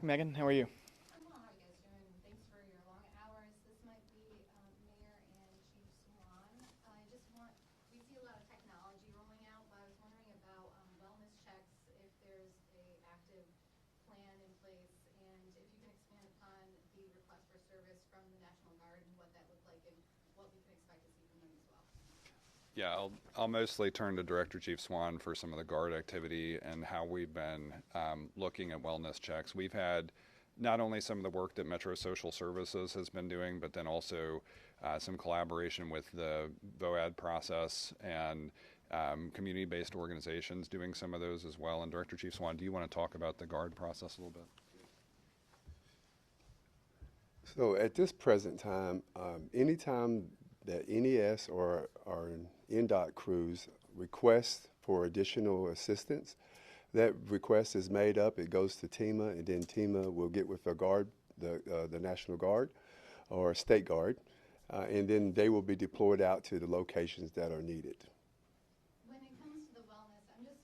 Megan, how are you? I'm well. How are you guys doing? Thanks for your long hours. This might be Mayor and Chief Swan. We see a lot of technology rolling out, but I was wondering about wellness checks, if there's a active plan in place, and if you can expand upon the request for service from the National Guard and what that looked like and what we can expect to see from them as well. Yeah, I'll mostly turn to Director Chief Swan for some of the Guard activity and how we've been looking at wellness checks. We've had not only some of the work that Metro Social Services has been doing, but then also some collaboration with the VOAD process and community-based organizations doing some of those as well. And Director Chief Swan, do you want to talk about the Guard process a little bit? So at this present time, anytime that NES or NDOT crews request for additional assistance, that request is made up, it goes to TEMA, and then TEMA will get with the Guard, the National Guard or State Guard, and then they will be deployed out to the locations that are needed. When it comes to the wellness, I guess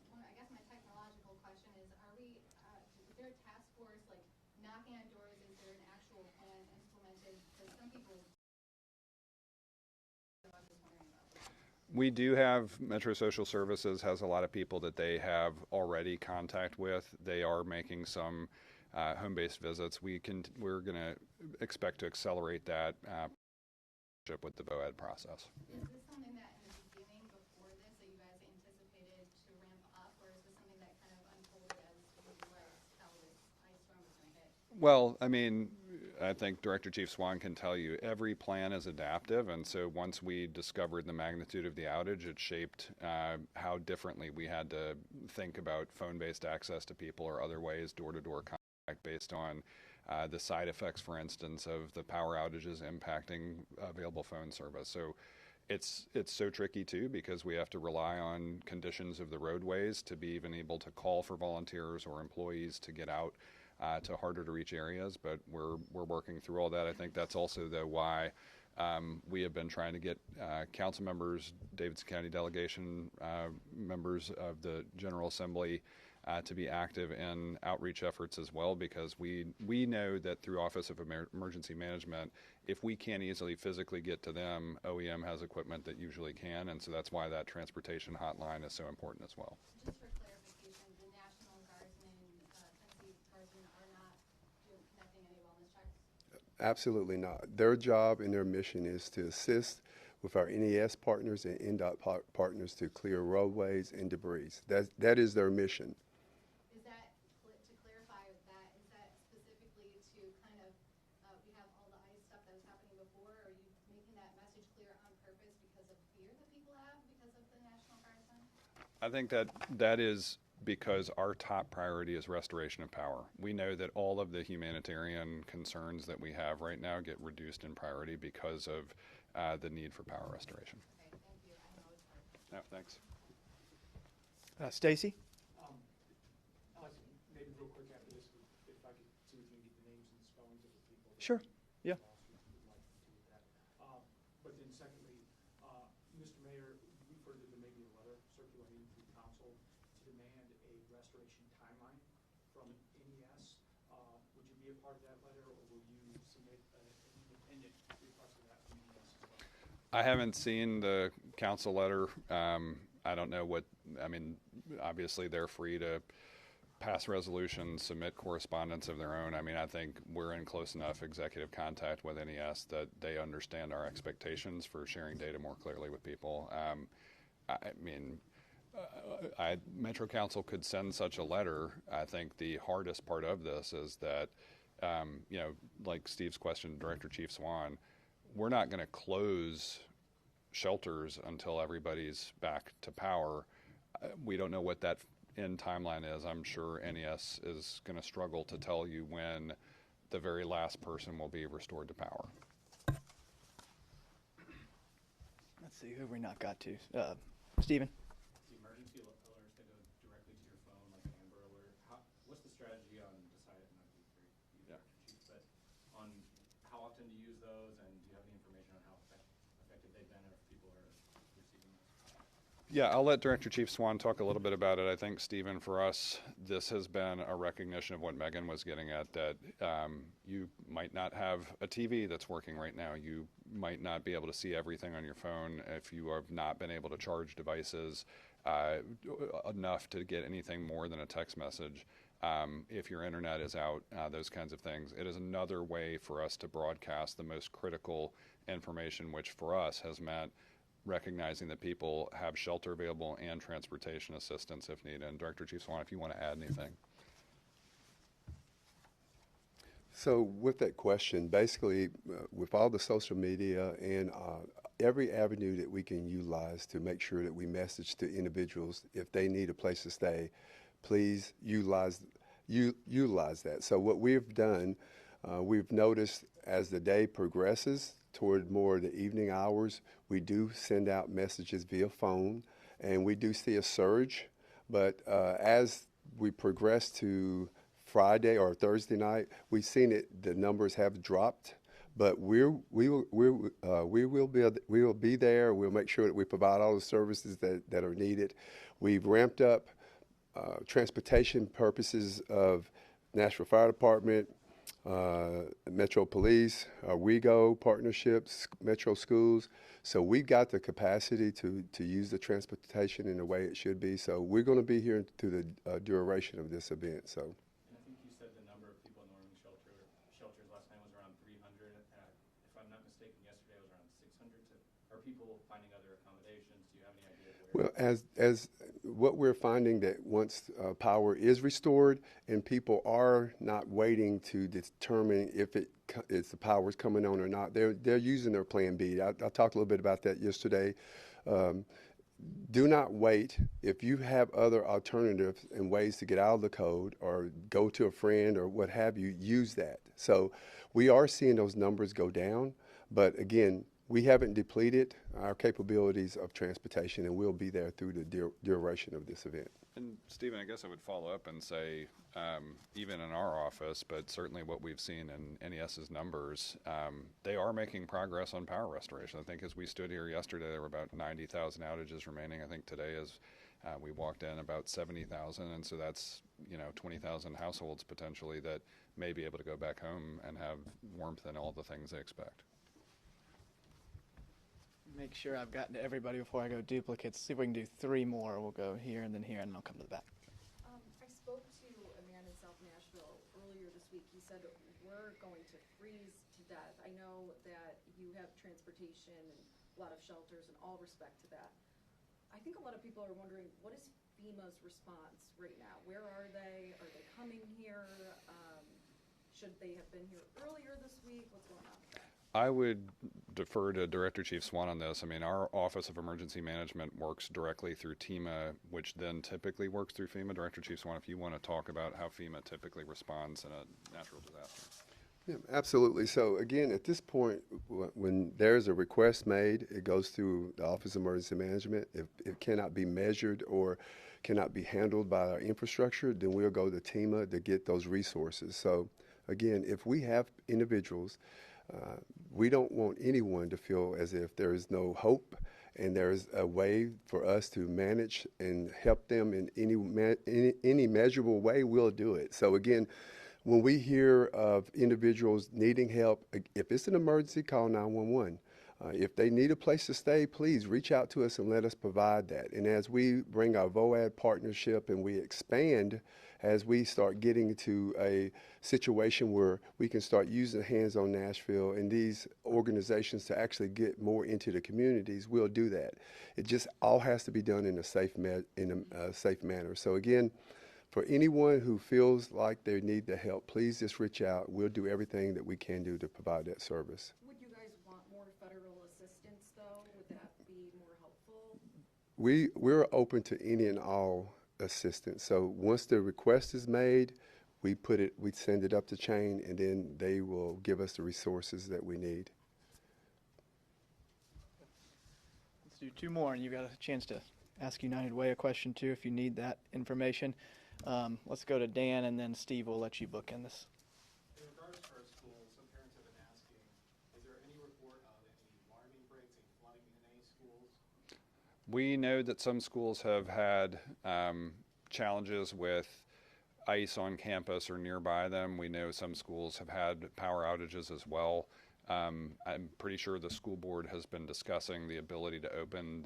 my technological question is, is there a task force, like knocking on doors, is there an actual plan implemented? Because some people, I'm just wondering about that. We do have Metro Social Services has a lot of people that they have already contact with. They are making some home-based visits. We're going to expect to accelerate that with the VOAD process. Is this something that in the beginning, before this, that you guys anticipated to ramp up, or is this something that kind of unfolded as you realized how this ice storm was going to hit? Well, I mean, I think Director Chief Swan can tell you every plan is adaptive, and so once we discovered the magnitude of the outage, it shaped how differently we had to think about phone-based access to people or other ways, door-to-door contact based on the side effects, for instance, of the power outages impacting available phone service. So it's so tricky too, because we have to rely on conditions of the roadways to be even able to call for volunteers or employees to get out to harder to reach areas, but we're working through all that. I think that's also though why we have been trying to get council members, Davidson County delegation members of the General Assembly to be active in outreach efforts as well, because we know that through Office of Emergency Management, if we can't easily physically get to them, OEM has equipment that usually can, and so that's why that transportation hotline is so important as well. Just for clarification, the National Guardsmen, Tennessee Guardsmen are not conducting any wellness checks? Absolutely not. Their job and their mission is to assist with our NES partners and NDOT partners to clear roadways and debris. That is their mission. Is that, to clarify that, is that specifically to kind of, we have all the ice stuff that was happening before, or are you making that message clear on purpose because of fear that people have because of the National Guardsmen? I think that is because our top priority is restoration of power. We know that all of the humanitarian concerns that we have right now get reduced in priority because of the need for power restoration. Okay, thank you. I know it's hard. No, thanks. Stacy? Alex, maybe real quick after this, if I could see if you can get the names and spellings of the people. Sure. Yeah. But then secondly, Mr. Mayor, we've heard that there may be a letter circulating through council to demand a restoration timeline from NES. Would you be a part of that letter, or will you submit an independent request of that from NES as well? I haven't seen the council letter. I don't know obviously they're free to pass resolutions, submit correspondence of their own. I mean, I think we're in close enough executive contact with NES that they understand our expectations for sharing data more clearly with people. Metro Council could send such a letter. I think the hardest part of this is that, like Steve's question, Director Chief Swan, we're not going to close shelters until everybody's back to power. We don't know what that end timeline is. I'm sure NES is going to struggle to tell you when the very last person will be restored to power. Let's see, who have we not got to? Stephen? The emergency alerts that go directly to your phone, like an Amber Alert. What's the strategy on deciding, not to be very chief, but on how often to use those, and do you have any information on how effective they've been, or if people are receiving those? Yeah, I'll let Director Chief Swan talk a little bit about it. I think, Stephen, for us, this has been a recognition of what Megan was getting at, that you might not have a TV that's working right now. You might not be able to see everything on your phone if you have not been able to charge devices enough to get anything more than a text message. If your internet is out, those kinds of things. It is another way for us to broadcast the most critical information, which for us has meant recognizing that people have shelter available and transportation assistance if needed. And Director Chief Swan, if you want to add anything. So with that question, basically, with all the social media and every avenue that we can utilize to make sure that we message to individuals if they need a place to stay, please utilize that. So what we've done, we've noticed as the day progresses toward more of the evening hours, we do send out messages via phone, and we do see a surge. But as we progress to Friday or Thursday night, we've seen it. The numbers have dropped, but we will be there. We'll make sure that we provide all the services that are needed. We've ramped up transportation purposes of Nashville Fire Department, Metro Police, WeGo partnerships, Metro Schools. So we've got the capacity to use the transportation in the way it should be. So we're going to be here through the duration of this event. So. And I think you said the number of people in the Orming shelters last night was around 300. If I'm not mistaken, yesterday was around 600. Are people finding other accommodations? Do you have any idea where? Well, as what we're finding that once power is restored and people are not waiting to determine if the power is coming on or not, they're using their plan B. I talked a little bit about that yesterday. Do not wait. If you have other alternatives and ways to get out of the code or go to a friend or what have you, use that. So we are seeing those numbers go down, but again, we haven't depleted our capabilities of transportation, and we'll be there through the duration of this event. And Stephen, I guess I would follow up and say, even in our office, but certainly what we've seen in NES's numbers, they are making progress on power restoration. I think as we stood here yesterday, there were about 90,000 outages remaining. I think today is we walked in about 70,000, and so that's 20,000 households potentially that may be able to go back home and have warmth and all the things they expect. Make sure I've gotten to everybody before I go duplicates. See if we can do 3 more. We'll go here and then here, and then I'll come to the back. I spoke to a man in South Nashville earlier this week. He said, we're going to freeze to death. I know that you have transportation and a lot of shelters and all respect to that. I think a lot of people are wondering, what is FEMA's response right now? Where are they? Are they coming here? Should they have been here earlier this week? What's going on with that? I would defer to Director Chief Swan on this. I mean, our Office of Emergency Management works directly through TEMA, which then typically works through FEMA. Director Chief Swan, if you want to talk about how FEMA typically responds in a natural disaster. Yeah, absolutely. So again, at this point, when there's a request made, it goes through the Office of Emergency Management. If it cannot be measured or cannot be handled by our infrastructure, then we'll go to TEMA to get those resources. So again, if we have individuals, we don't want anyone to feel as if there is no hope, and there is a way for us to manage and help them in any measurable way. We'll do it. So again, when we hear of individuals needing help, if it's an emergency, call 911. If they need a place to stay, please reach out to us and let us provide that. And as we bring our VOAD partnership and we expand, as we start getting to a situation where we can start using Hands on Nashville and these organizations to actually get more into the communities, we'll do that. It just all has to be done in a safe manner. So again, for anyone who feels like they need the help, please just reach out. We'll do everything that we can do to provide that service. Would you guys want more federal assistance, though? Would that be more helpful? We're open to any and all assistance. So once the request is made, we send it up the chain, and then they will give us the resources that we need. Let's do 2 more, and you've got a chance to ask United Way a question too if you need that information. Let's go to Dan, and then Steve will let you book in this. In regards to our schools, some parents have been asking, is there any report of any alarming breaks, any flooding in any schools? We know that some schools have had challenges with ice on campus or nearby them. We know some schools have had power outages as well. I'm pretty sure the school board has been discussing the ability to open.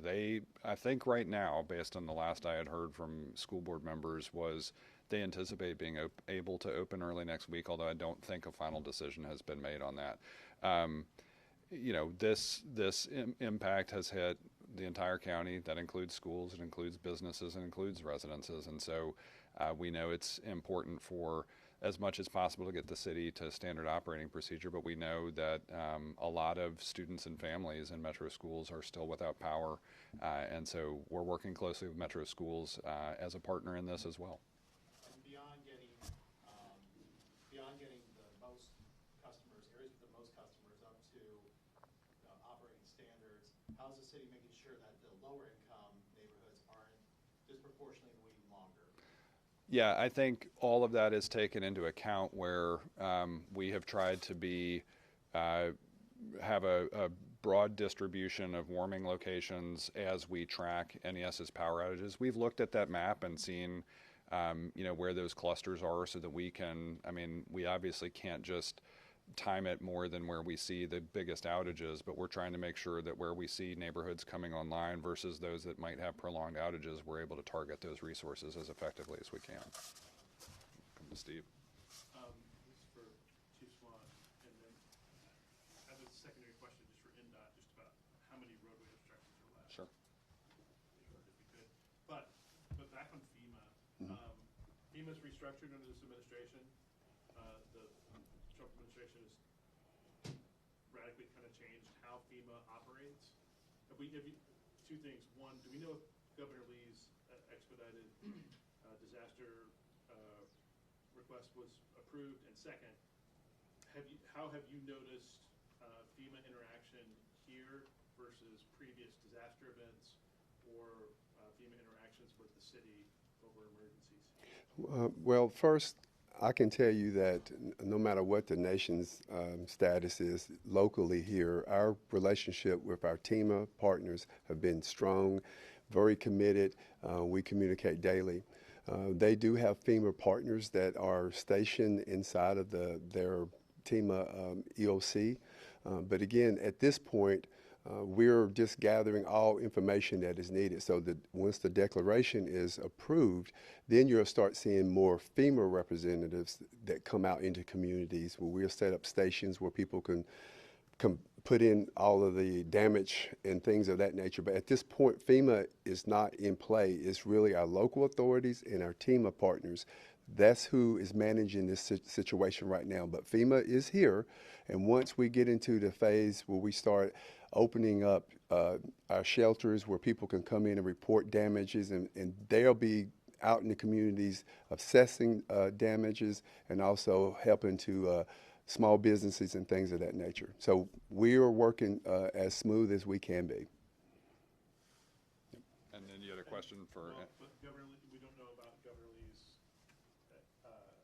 I think right now, based on the last I had heard from school board members, was they anticipate being able to open early next week, although I don't think a final decision has been made on that. This impact has hit the entire county. That includes schools, it includes businesses, it includes residences. And so we know it's important for as much as possible to get the city to standard operating procedure, but we know that a lot of students and families in metro schools are still without power. And so we're working closely with metro schools as a partner in this as well. And beyond getting the most customers, areas with the most customers up to operating standards, how's the city making sure that the lower income neighborhoods aren't disproportionately longer? Yeah, I think all of that is taken into account where we have tried to have a broad distribution of warming locations as we track NES's power outages. We've looked at that map and seen where those clusters are so that we can, we obviously can't just time it more than where we see the biggest outages, but we're trying to make sure that where we see neighborhoods coming online versus those that might have prolonged outages, we're able to target those resources as effectively as we can. Come to Steve. This is for Chief Swan, and then I have a secondary question just for NDOT, just about how many roadway obstructions are left. Sure. If you could. But back on FEMA, FEMA's restructured under this administration. The Trump administration has radically kind of changed how FEMA operates. Two things. One, do we know if Governor Lee's expedited disaster request was approved? And second, how have you noticed FEMA interaction here versus previous disaster events or FEMA interactions with the city over emergencies? Well, first, I can tell you that no matter what the nation's status is locally here, our relationship with our TEMA partners have been strong, very committed. We communicate daily. They do have FEMA partners that are stationed inside of their TEMA EOC. But again, at this point, we're just gathering all information that is needed so that once the declaration is approved, then you'll start seeing more FEMA representatives that come out into communities where we'll set up stations where people can put in all of the damage and things of that nature. But at this point, FEMA is not in play. It's really our local authorities and our TEMA partners. That's who is managing this situation right now. But FEMA is here, and once we get into the phase where we start opening up our shelters where people can come in and report damages, and they'll be out in the communities assessing damages and also helping to small businesses and things of that nature. So we are working as smooth as we can be. And then you had a question for... But Governor Lee, we don't know about Governor Lee's...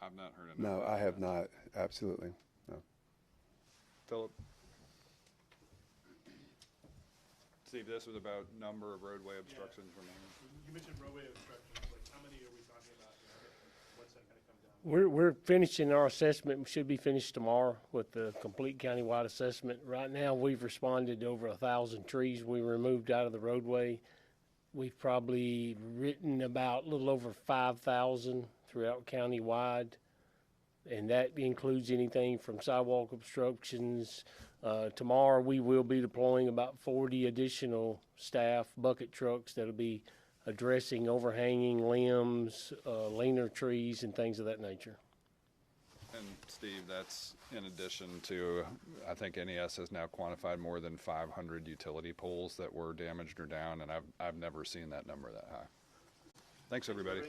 I've not heard of No, I have not. Absolutely. No. Philip? Steve, this was about number of roadway obstructions remaining. You mentioned roadway obstructions. Like, how many are we talking about? What's that going to come down? We're finishing our assessment. We should be finished tomorrow with the complete countywide assessment. Right now, we've responded to over 1,000 trees we removed out of the roadway. We've probably written about a little over 5,000 throughout countywide, and that includes anything from sidewalk obstructions. Tomorrow, we will be deploying about 40 additional staff bucket trucks that'll be addressing overhanging limbs, leaner trees, and things of that nature. And Steve, that's in addition to, I think NES has now quantified more than 500 utility poles that were damaged or down, and I've never seen that number that high. Thanks, everybody.